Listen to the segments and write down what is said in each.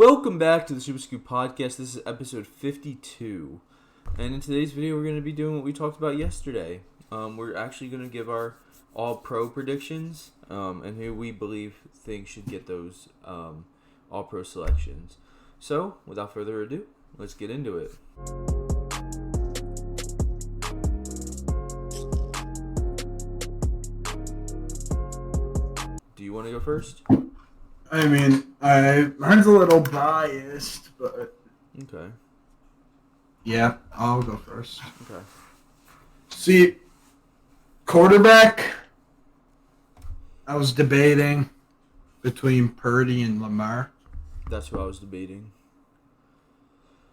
Welcome back to the SuperScoopPodcast. This is episode 52. And in today's video, we're going to be doing what we talked about yesterday. We're actually going to give our all-pro predictions and who we think should get those all-pro selections. So, without further ado, let's get into it. Do you want to go first? I mean, mine's a little biased, but... Okay. Yeah, I'll go first. Okay. See, quarterback, I was debating between Purdy and Lamar. That's what I was debating.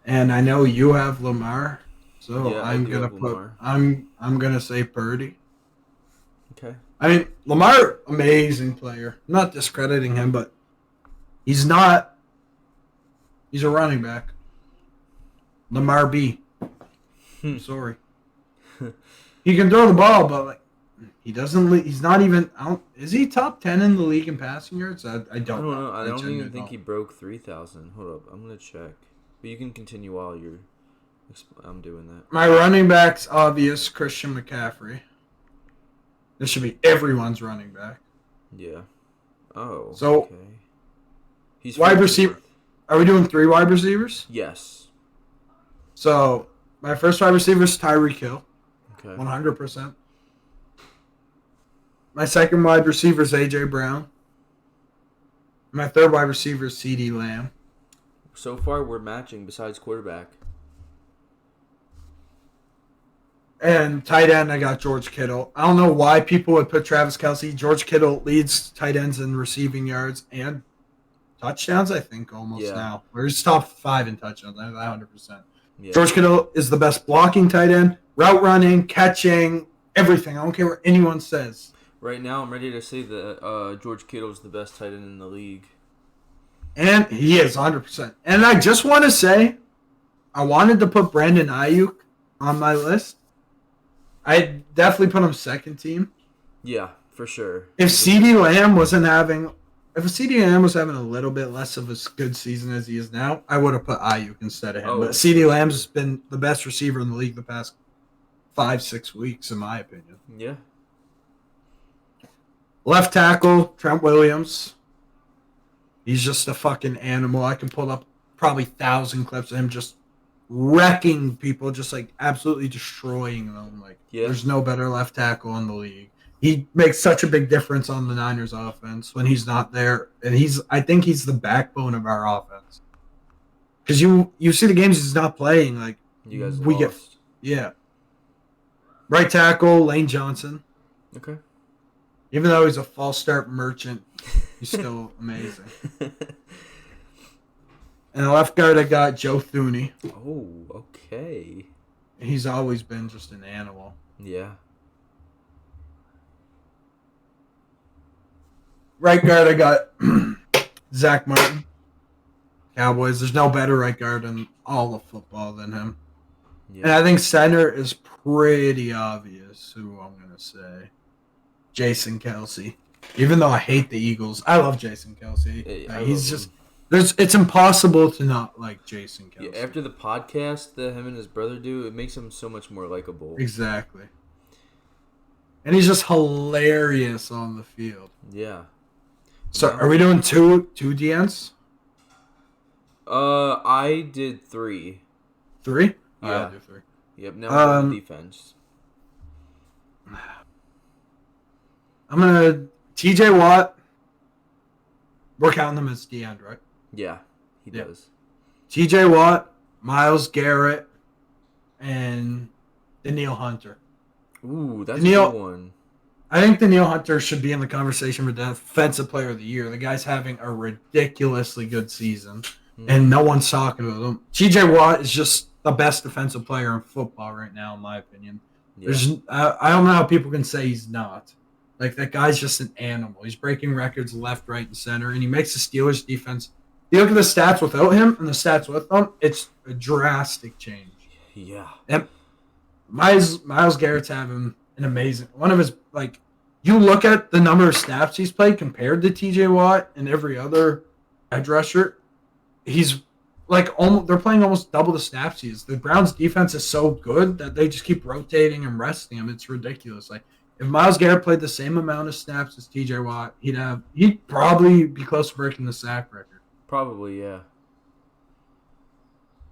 And I know you have Lamar, so Yeah, I'm gonna put Lamar. I'm gonna say Purdy. Okay. I mean, Lamar, amazing player. I'm not discrediting him, but he's a running back. Lamar B. I'm sorry. He can throw the ball, but he doesn't. He's not even. Is he top 10 in the league in passing yards? I don't know. I don't even think he broke 3,000. Hold up, I'm gonna check. But you can continue while I'm doing that. My running back's obvious. Christian McCaffrey. This should be everyone's running back. Yeah. Oh. So, okay. He's wide receiver. Are we doing 3 wide receivers? Yes. So, my first wide receiver is Tyreek Hill. Okay. 100%. My second wide receiver is A.J. Brown. My third wide receiver is CeeDee Lamb. So far, we're matching besides quarterback. And tight end, I got George Kittle. I don't know why people would put Travis Kelce. George Kittle leads tight ends in receiving yards and touchdowns, I think, almost now. Or he's top 5 in touchdowns, 100%. Yeah. George Kittle is the best blocking tight end, route running, catching, everything. I don't care what anyone says. Right now, I'm ready to say that George Kittle is the best tight end in the league. And he is 100%. And I just want to say, I wanted to put Brandon Ayuk on my list. I definitely put him second team. Yeah, for sure. If CeeDee Lamb was having a little bit less of a good season as he is now, I would have put Ayuk instead of him. But CeeDee Lamb's been the best receiver in the league the past 5-6 weeks, in my opinion. Yeah. Left tackle, Trent Williams. He's just a fucking animal. I can pull up probably 1,000 clips of him just wrecking people, just like absolutely destroying them. There's no better left tackle in the league. He makes such a big difference on the Niners offense when he's not there. And I think he's the backbone of our offense. Because you see the games he's not playing, you guys lost. Yeah. Right tackle, Lane Johnson. Okay. Even though he's a false start merchant, he's still amazing. And the left guard, I got Joe Thuney. Oh, okay. He's always been just an animal. Yeah. Right guard, I got Zach Martin. Cowboys. There's no better right guard in all of football than him. Yeah. And I think center is pretty obvious who I'm going to say. Jason Kelce. Even though I hate the Eagles, I love Jason Kelce. He's just... It's impossible to not like Jason Kelce. Yeah, after the podcast that him and his brother do, it makes him so much more likable. Exactly. And he's just hilarious on the field. Yeah. So, are we doing two DNs? I did 3. 3? Yeah. I'll do 3. Yep, now we're on defense. I'm going to... TJ Watt. We're counting them as the end, right? Yeah, he does. TJ Watt, Myles Garrett, and Danielle Hunter. Ooh, that's a good one. I think Danielle Hunter should be in the conversation for Defensive Player of the Year. The guy's having a ridiculously good season, and no one's talking about him. TJ Watt is just the best defensive player in football right now, in my opinion. Yeah. I don't know how people can say he's not. That guy's just an animal. He's breaking records left, right, and center, and he makes the Steelers defense. You look at the stats without him and the stats with him, it's a drastic change. Yeah. And Myles Garrett's having an amazing one of his you look at the number of snaps he's played compared to TJ Watt and every other edge rusher, he's like they're playing almost double the snaps he is. The Browns defense is so good that they just keep rotating and resting him. It's ridiculous. Like if Myles Garrett played the same amount of snaps as TJ Watt, he'd probably be close to breaking the sack record. Probably, yeah.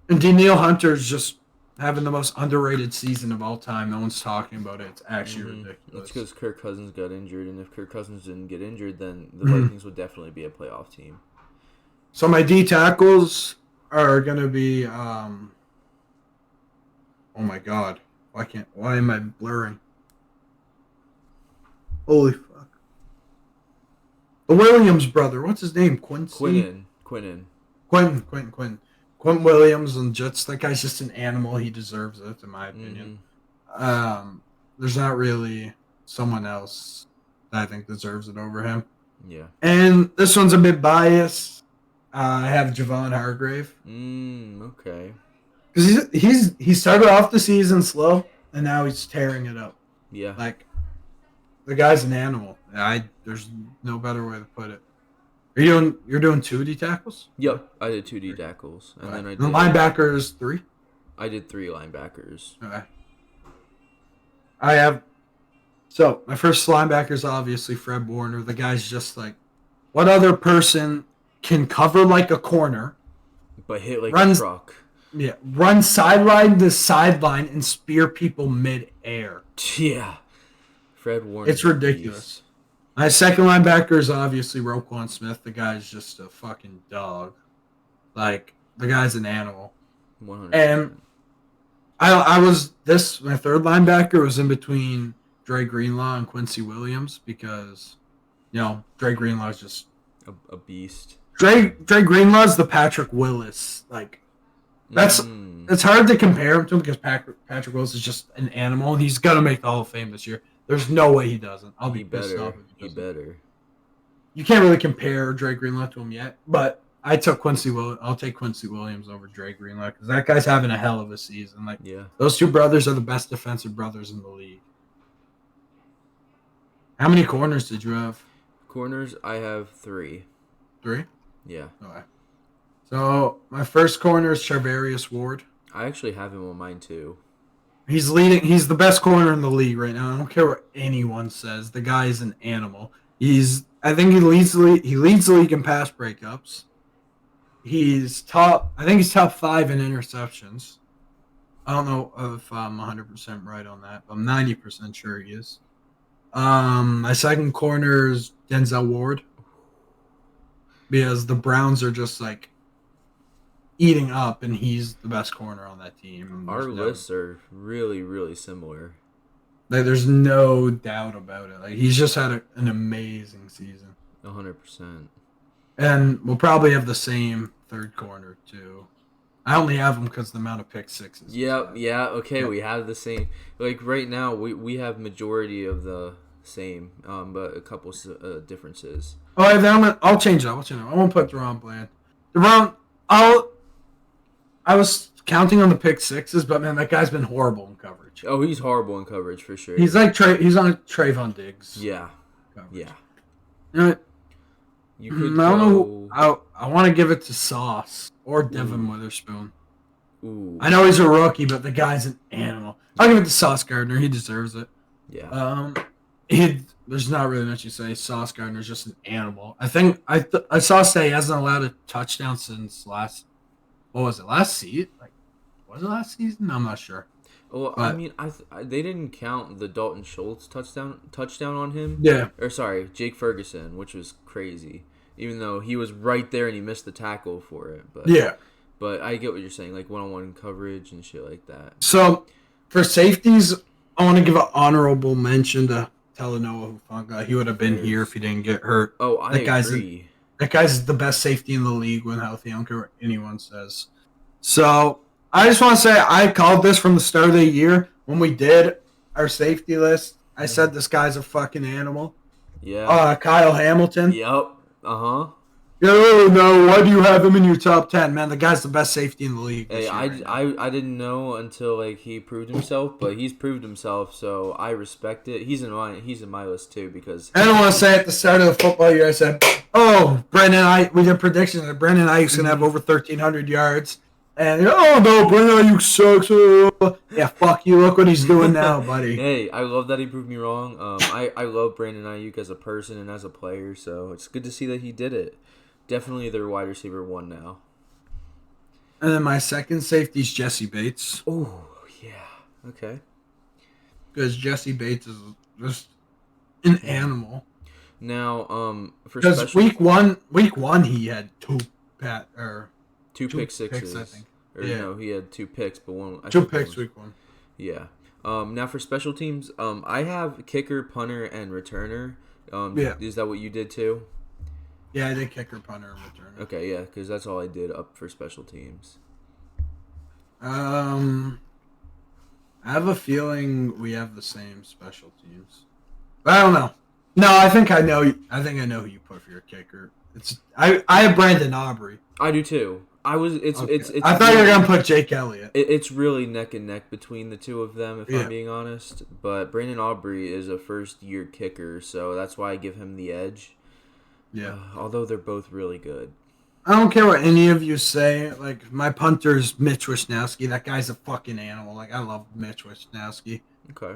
And Danielle Hunter's just having the most underrated season of all time. No one's talking about it. It's actually ridiculous. That's because Kirk Cousins got injured, and if Kirk Cousins didn't get injured, then the Vikings would definitely be a playoff team. So my D tackles are gonna be oh my god. Why am I blurring? Holy fuck. The Williams brother, what's his name? Quinton. Quentin Williams and Jets. That guy's just an animal. He deserves it, in my opinion. There's not really someone else that I think deserves it over him. Yeah. And this one's a bit biased. I have Javon Hargrave. Okay. Because he started off the season slow, and now he's tearing it up. Yeah. Like, the guy's an animal. There's no better way to put it. You're doing 2 D tackles? Yep, I did 2 D tackles, and then I did the linebackers 3. I did 3 linebackers. Okay. So my first linebacker is obviously Fred Warner. The guy's just like, what other person can cover like a corner, but hit like a truck? Yeah, run sideline to sideline and spear people mid-air. Yeah, Fred Warner. It's ridiculous. My second linebacker is obviously Roquan Smith. The guy's just a fucking dog. Like, the guy's an animal. 100%. And my third linebacker was in between Dre Greenlaw and Quincy Williams because, Dre Greenlaw is just a beast. Dre Greenlaw's the Patrick Willis. Like, it's hard to compare him to him because Patrick Willis is just an animal, and he's gonna make the Hall of Fame this year. There's no way he doesn't. I'll be pissed off if he doesn't. Better. You can't really compare Dre Greenlaw to him yet, but I'll take Quincy Williams over Dre Greenlaw because that guy's having a hell of a season. Like, those two brothers are the best defensive brothers in the league. How many corners did you have? Corners, I have 3. 3? Yeah. Okay. So my first corner is Charvarius Ward. I actually have him on mine too. He's the best corner in the league right now. I don't care what anyone says. The guy is an animal. I think he leads the league in pass breakups. I think he's top 5 in interceptions. I don't know if I'm 100% right on that, but I'm 90% sure he is. My second corner is Denzel Ward because the Browns are just like eating up, and he's the best corner on that team. Our lists are really, really similar. There's no doubt about it. Like, he's just had an amazing season. 100%. And we'll probably have the same third corner too. I only have them because the amount of pick sixes. Yeah. Okay, we have the same. Like right now, we have majority of the same, but a couple differences. Oh, then I'll change that. I won't put Deron Bland. I was counting on the pick sixes, but man, that guy's been horrible in coverage. Oh, he's horrible in coverage for sure. He's like he's on Trayvon Diggs. Yeah. Coverage. Yeah. You know what? You could I don't know. I want to give it to Sauce or Devin Witherspoon. Ooh. I know he's a rookie, but the guy's an animal. I'll give it to Sauce Gardner. He deserves it. Yeah. There's not really much to say. Sauce Gardner's just an animal. I think I saw say he hasn't allowed a touchdown since last season? Was it last season? I'm not sure. Well, but, I mean, they didn't count the Dalton Schultz touchdown on him. Yeah. Or sorry, Jake Ferguson, which was crazy. Even though he was right there and he missed the tackle for it. But yeah. But I get what you're saying, like one-on-one coverage and shit like that. So, for safeties, I want to give an honorable mention to Talanoa Hufanga. He would have been here if he didn't get hurt. Oh, I agree. That guy's the best safety in the league when healthy. I don't care what anyone says. So, I just want to say I called this from the start of the year. When we did our safety list, I said this guy's a fucking animal. Yeah. Kyle Hamilton. Yep. Uh-huh. Oh, no, why do you have him in your top 10? Man, the guy's the best safety in the league this Hey, year I, right now. I, I didn't know until like he proved himself, but he's proved himself, so I respect it. He's in my list too because I don't want to say at the start of the football year, I said, oh, we did predictions that Brandon Ayuk's going to have over 1,300 yards. And, oh, no, Brandon Ayuk sucks. Yeah, fuck you. Look what he's doing now, buddy. Hey, I love that he proved me wrong. I love Brandon Ayuk as a person and as a player, so it's good to see that he did it. Definitely their wide receiver one now. And then my second safety is Jesse Bates. Oh, yeah. Okay. Because Jesse Bates is just an animal. Now, for Because special week one, he had two pick sixes. I think. Or he had 2 picks, but one Two picks week one. Yeah. Now for special teams, I have kicker, punter, and returner. Is that what you did too? Yeah, I did kicker, punter, and returner. Okay, yeah, because that's all I did up for special teams. I have a feeling we have the same special teams. But I don't know. No, I think I know. I think I know who you put for your kicker. I have Brandon Aubrey. I do too. I thought you were gonna put Jake Elliott. It's really neck and neck between the two of them, if I'm being honest. But Brandon Aubrey is a first-year kicker, so that's why I give him the edge. Yeah. Although they're both really good. I don't care what any of you say. Like, my punter's Mitch Wisnowski. That guy's a fucking animal. Like, I love Mitch Wisnowski. Okay.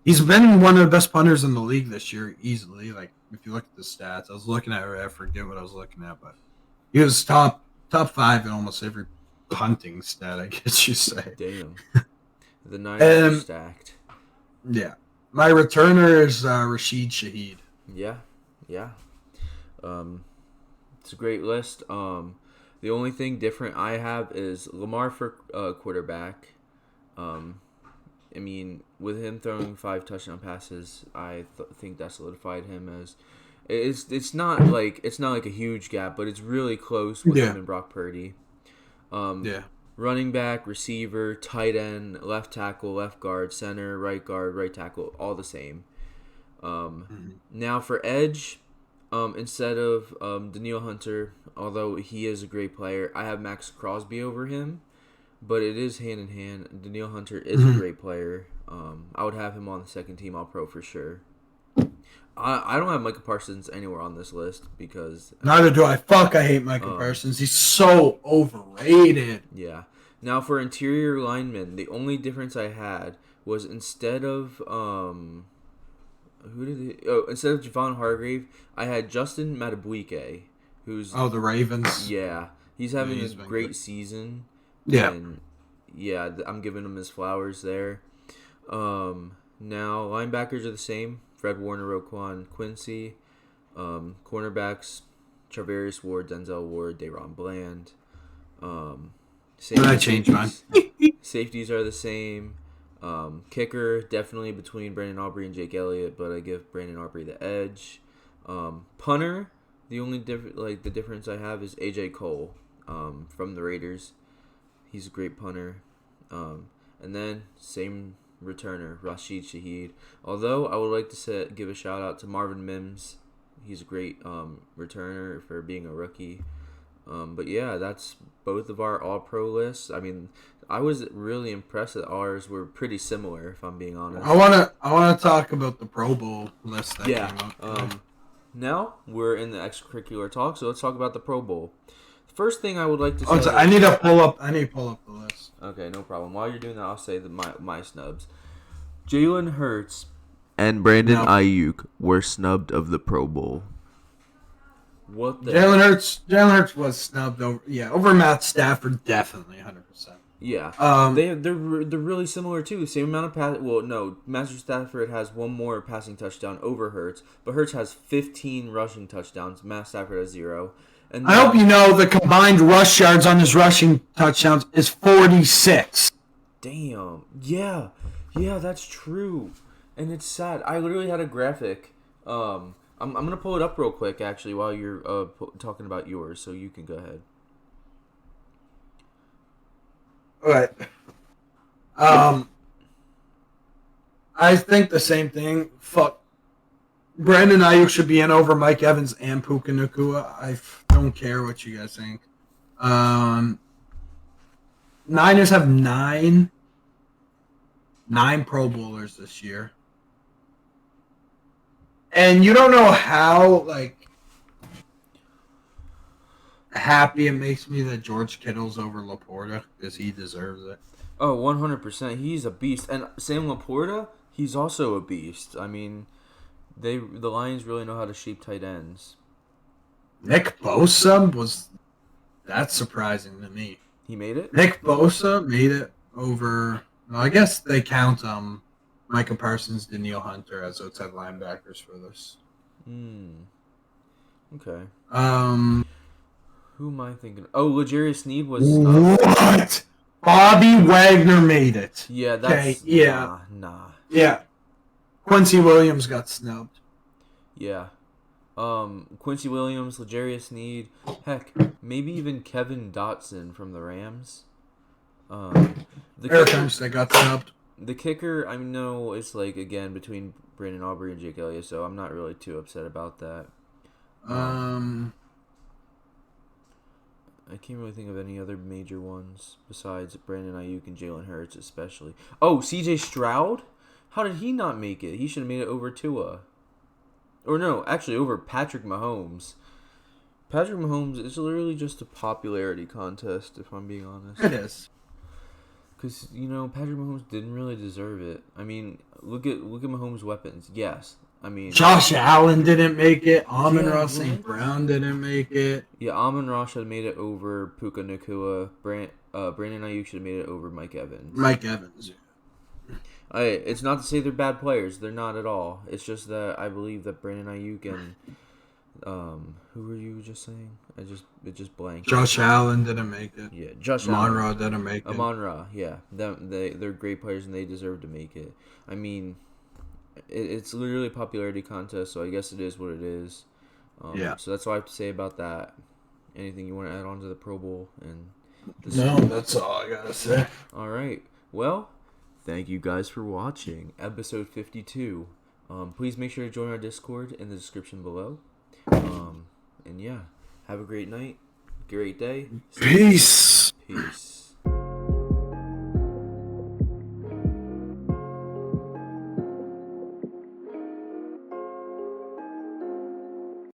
He's been one of the best punters in the league this year, easily. Like, if you look at the stats, I was looking at it. I forget what I was looking at, but he was top 5 in almost every punting stat, I guess you say. Damn. The Niners are stacked. Yeah. My returner is Rashid Shaheed. Yeah. It's a great list. The only thing different I have is Lamar for quarterback. I mean, with him throwing 5 touchdown passes, I think that solidified him as it's not like a huge gap, but it's really close with him and Brock Purdy. Running back, receiver, tight end, left tackle, left guard, center, right guard, right tackle, all the same. Now for edge, instead of Danielle Hunter, although he is a great player, I have Max Crosby over him. But it is hand in hand. Danielle Hunter is a great player. I would have him on the second team All-Pro for sure. I don't have Micah Parsons anywhere on this list because... Neither do I. I hate Micah Parsons. He's so overrated. Yeah. Now for interior linemen, the only difference I had was instead of... instead of Javon Hargrave, I had Justin Madubuike, who's... Oh, the Ravens. Yeah. He's having a great season. Yeah. And I'm giving him his flowers there. Now, linebackers are the same. Fred Warner, Roquan Quincy. Cornerbacks, Charvarius Ward, Denzel Ward, Dayron Bland. I changed mine. Safeties are the same. Kicker, definitely between Brandon Aubrey and Jake Elliott, but I give Brandon Aubrey the edge. Punter, the only difference I have is AJ Cole from the Raiders. He's a great punter. And then, same returner, Rashid Shaheed. Although, I would like to give a shout-out to Marvin Mims. He's a great returner for being a rookie. But, yeah, that's both of our All-Pro lists. I mean, I was really impressed that ours were pretty similar, if I'm being honest. I wanna talk about the Pro Bowl list that came out. Now, we're in the extracurricular talk, so let's talk about the Pro Bowl. First thing I would like to say... I need to pull up the list. Okay, no problem. While you're doing that, I'll say my snubs. Jalen Hurts and Brandon Ayuk were snubbed of the Pro Bowl. What the... Jalen Hurts was snubbed over Matt Stafford, definitely 100%. Yeah. They're really similar too. Same amount of pass. Well, no, Matthew Stafford has one more passing touchdown over Hurts, but Hurts has 15 rushing touchdowns. Matt Stafford has 0. And I hope you know the combined rush yards on his rushing touchdowns is 46. Damn. Yeah, that's true. And it's sad. I literally had a graphic. I'm gonna pull it up real quick actually while you're talking about yours, so you can go ahead. All right. I think the same thing. Fuck. Brandon Ayuk should be in over Mike Evans and Puka Nacua. I don't care what you guys think. Niners have nine Pro Bowlers this year. And you don't know how, happy it makes me that George Kittle's over Laporta because he deserves it. Oh, 100%. He's a beast. And Sam Laporta, he's also a beast. I mean, the Lions really know how to shape tight ends. Nick Bosa that's surprising to me. He made it? Nick Bosa made it over. Well, I guess they count Micah Parsons, Danielle Hunter as outside linebackers for this. Okay. Who am I thinking? Oh, L'Jarius Sneed was. What? Bobby Wagner made it. Yeah, that's. Yeah. Nah. Yeah. Quincy Williams got snubbed. Yeah. Quincy Williams, L'Jarius Sneed, heck, maybe even Kevin Dotson from the Rams. Eric Armstead got snubbed. The kicker, I know it's again between Brandon Aubrey and Jake Elliott, so I'm not really too upset about that. I can't really think of any other major ones besides Brandon Ayuk and Jalen Hurts, especially. Oh, C.J. Stroud? How did he not make it? He should have made it over Tua. Or no, actually over Patrick Mahomes. Patrick Mahomes is literally just a popularity contest, if I'm being honest. It is. Because, Patrick Mahomes didn't really deserve it. I mean, look at Mahomes' weapons. Yes. I mean, Josh Allen didn't make it. Amon-Ra St. Brown didn't make it. Yeah, Amon-Ra should have made it over Puka Nacua. Brandon Ayuk should have made it over Mike Evans. Mike Evans. It's not to say they're bad players. They're not at all. It's just that I believe that Brandon Ayuk and who were you just saying? It just blanked. Josh Allen didn't make it. Yeah, Josh Amon-Ra didn't make it. Amon-Ra, yeah, they're great players and they deserve to make it. I mean, it's literally a popularity contest, so I guess it is what it is. Yeah. So that's all I have to say about that. Anything you want to add on to the Pro Bowl and? No, that's all I gotta say. All right. Well, thank you guys for watching episode 52. Please make sure to join our Discord in the description below. And yeah, have a great night, great day. Peace. Peace.